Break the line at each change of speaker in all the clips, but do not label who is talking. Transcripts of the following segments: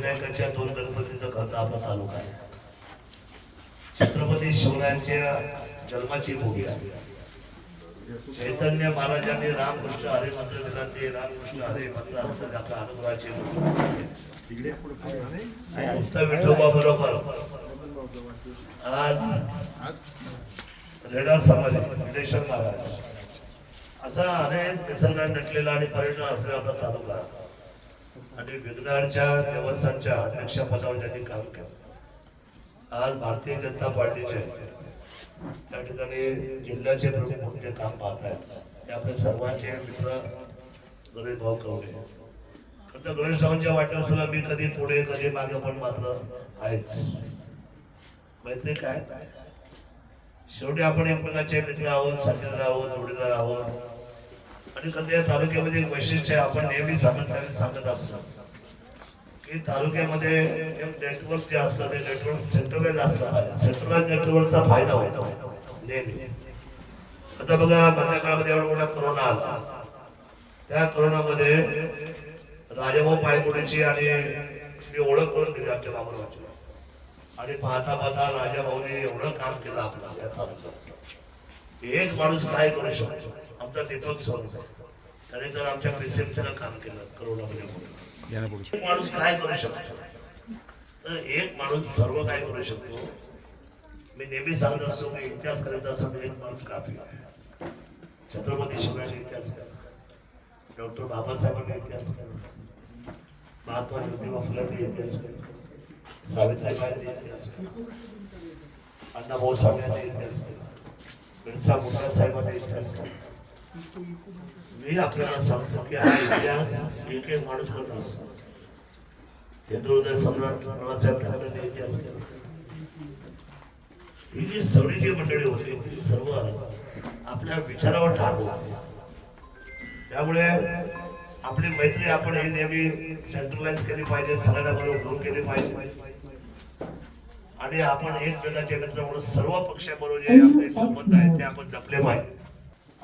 अष्टविनायकाच्या 2 गणपतीचं खरं आपला तालुका आहे. छत्रपती शिवरायांच्या जन्माची भूमी आहे. चैतन्य महाराजांनी रामकृष्ण हरी मंत्र दिला, ते रामकृष्ण हरी मंत्र असताना आपल्या अनुग्रहाची मुक्त विठोबा बरोबर आज रेडा समाज विदेश्वर महाराज असा अनेक निसर्गाने नटलेला आणि पर्यटन असलेला आपला तालुका आणि विघ्नाच्या देवस्थानच्या अध्यक्षपदावर त्यांनी काम केलं. आज भारतीय जनता पार्टीचे त्या ठिकाणी जिल्ह्याचे प्रमुख म्हणून ते काम पाहत आहेत. ते आपले सर्वांचे मित्र गणेश भाऊ कवडे. तर गणेश भाऊंच्या वाढदिवसाला मी कधी पुढे कधी मागे पण मात्र आहेच. मैत्री काय शेवटी आपण एकमेकांचे मित्र आहोत, साथीदार आहोत, जोडीदार आहोत. आणि कधी या तालुक्यामध्ये एक वैशिष्ट्य आहे, आपण नेहमी सांगत असतो की तालुक्यामध्ये एक नेटवर्क जे असतं ते नेटवर्क सेंट्रलाइज असलं पाहिजे. सेंट्रलाइज नेटवर्कचा फायदा होतो नेहमी. आता बघा मधल्या काळामध्ये एवढा मोठा कोरोना आला. त्या कोरोनामध्ये राजाभाऊ पायगुडेची आणि मी ओळख करून दिली आमच्या बाबूरावांची. आणि पाहता पाहता राजाभाऊने एवढं काम केलं आपलं या तालुक्यात. एक माणूस काय करू शकतो, आमचा दीपक सोनवणे त्याने जर आमच्या प्रिसेप्शनला काम केलं कोरोनामध्ये. एक माणूस काय करू शकतो, तर एक माणूस सर्व काय करू शकतो. मी नेहमी सांगत असतो की इतिहास करायचा असेल तर एक माणूस काफी आहे. छत्रपती शिवरायांनी इतिहास केला, डॉक्टर बाबासाहेबांनी इतिहास केला, महात्मा ज्योतिबा फुलेंनी इतिहास केला, सावित्रीबाईंनी इतिहास केला, अण्णाभाऊ साठे इतिहास केला, बिरसा मुंडा साहेबांनी इतिहास केला. मी आपल्याला सांगतो की हा इतिहास एक एक माणूस करत असतो. हिंदू हृदय सम्राट बाळासाहेब ठाकरेंनी इतिहास केला. ही जी सगळी जी मंडळी होती ती सर्व आपल्या विचारावर ठाक होती. त्यामुळे आपली मैत्री आपण ही नेहमी सेंट्रलाइज केली पाहिजे, सगळ्यांना बरोबर घेऊन केली पाहिजे. आणि आपण एकमेकांचे मित्र म्हणून सर्व पक्षाबरोबर जे आपले संबंध आहेत ते आपण जपले पाहिजे.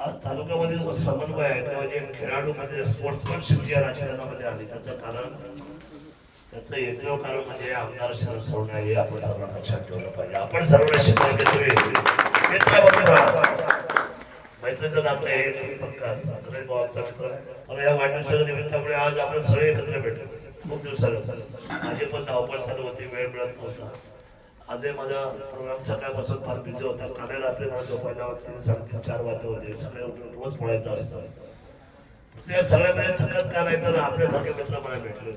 आज तालुक्यामध्ये जो समन्वय आहे किंवा जे खेळाडूमध्ये स्पोर्ट्समॅनशिप जी राजकारणामध्ये आली त्याचं एकमेव कारण म्हणजे आमदार शरद सोनवणे हे आपण सर्वांना लक्षात ठेवलं पाहिजे. आपण सर्वांना शिकवलं की तुम्ही मित्र बनून राहा. मैत्रीचं नातं हे पक्का असतं. गणेश भावांचा मित्र आहे. तर या वाढदिवसाच्या निमित्तामुळे आज आपण सगळे एकत्र भेटलो. खूप दिवसानंतर माझी पण धावपळ चालू होती, वेळ मिळत नव्हता. आजही माझा प्रोग्राम सकाळपासून फार बिझी होता. काल रात्री मला झोपायला 3, 3:30, 4 वाजले होते. सकाळी उठून रोज पळायचं असतं. त्या सगळ्यामध्ये थकत का नाही तर आपल्यासारखे मित्र मला भेटले.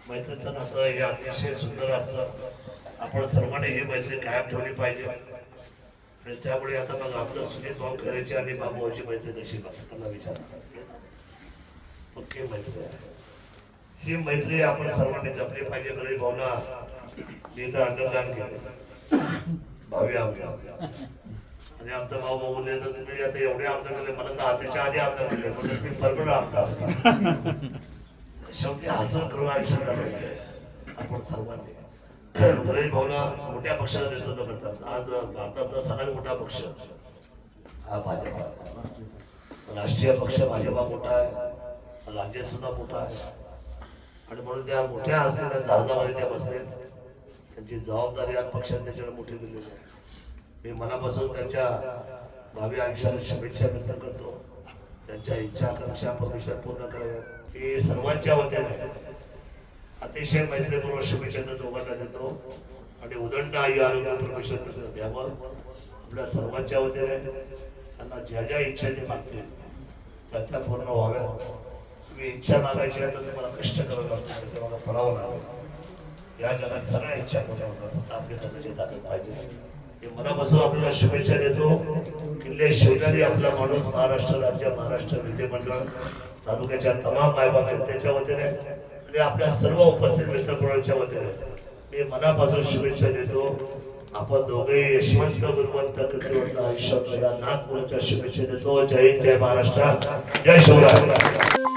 मैत्रीचं नातं हे अतिशय सुंदर असतं. आपण सर्वांनी ही मैत्री कायम ठेवली पाहिजे. आणि त्यामुळे आता मग आमचं सुनील भाऊ खरेची आणि बाबूची मैत्री कशी बघा त्यांना विचारणार ओके मैत्री आहे. ही मैत्री आपण सर्वांनी जपली पाहिजे. गणेश भाऊला मी इथं अंडरलाईन केलं भावी आमदार. आणि आमचा भाऊ बोलले तर तुम्ही आता एवढे आमदार केले, मला तर त्याच्या आधी आमदार केले म्हणजे तुम्ही परमनंट आमदार. शेवटी हसून करून आयुष्यात जगायचंय आपण सर्वांनी. गणेश भाऊला मोठ्या पक्षाचं नेतृत्व करतात. आज भारताचा सगळ्यात मोठा पक्ष हा भाजपा. राष्ट्रीय पक्ष भाजपा मोठा आहे, राज्य सुद्धा मोठा आहे. आणि म्हणून त्या मोठ्या असलेल्या जहाजामध्ये त्या बसलेत. त्यांची जबाबदारी आज पक्षाने त्याच्यावर मोठी दिलेली आहे. मी मनापासून त्यांच्या भावी आयुष्याला शुभेच्छा व्यक्त करतो. त्यांच्या इच्छा आकांक्षा परमेश्वर पूर्ण कराव्यात ही सर्वांच्या वतीने अतिशय मैत्रीपूर्वक शुभेच्छा दोघांना देतो. आणि उदंड आयु आरोग्य परमेश्वर त्यांना द्यावं. आपल्या सर्वांच्या वतीने त्यांना ज्या ज्या इच्छा ते मागतील त्या पूर्ण व्हाव्यात. तुम्ही इच्छा मागायची आहे तर तुम्हाला कष्ट करावं लागतं, तुम्हाला पडावं लागेल. या जगात सगळ्या इच्छा पूर्ण होतात, फक्त आपली करण्याची ताकद पाहिजे. हे मनापासून आपल्याला शुभेच्छा देतो. किल्ले शिवण्याने आपला माणूस महाराष्ट्र राज्य, महाराष्ट्र विधिमंडळ, तालुक्याच्या तमाम मायबाप जनतेच्या वतीने आणि आपल्या सर्व उपस्थित मित्रपणांच्या वतीने मी मनापासून शुभेच्छा देतो. आपण दोघेही यशवंत गुणवंत कीर्तिवंत आयुष्यात या नाथ मुलाच्या शुभेच्छा देतो. जय हिंद, जय महाराष्ट्र, जय शिवराय.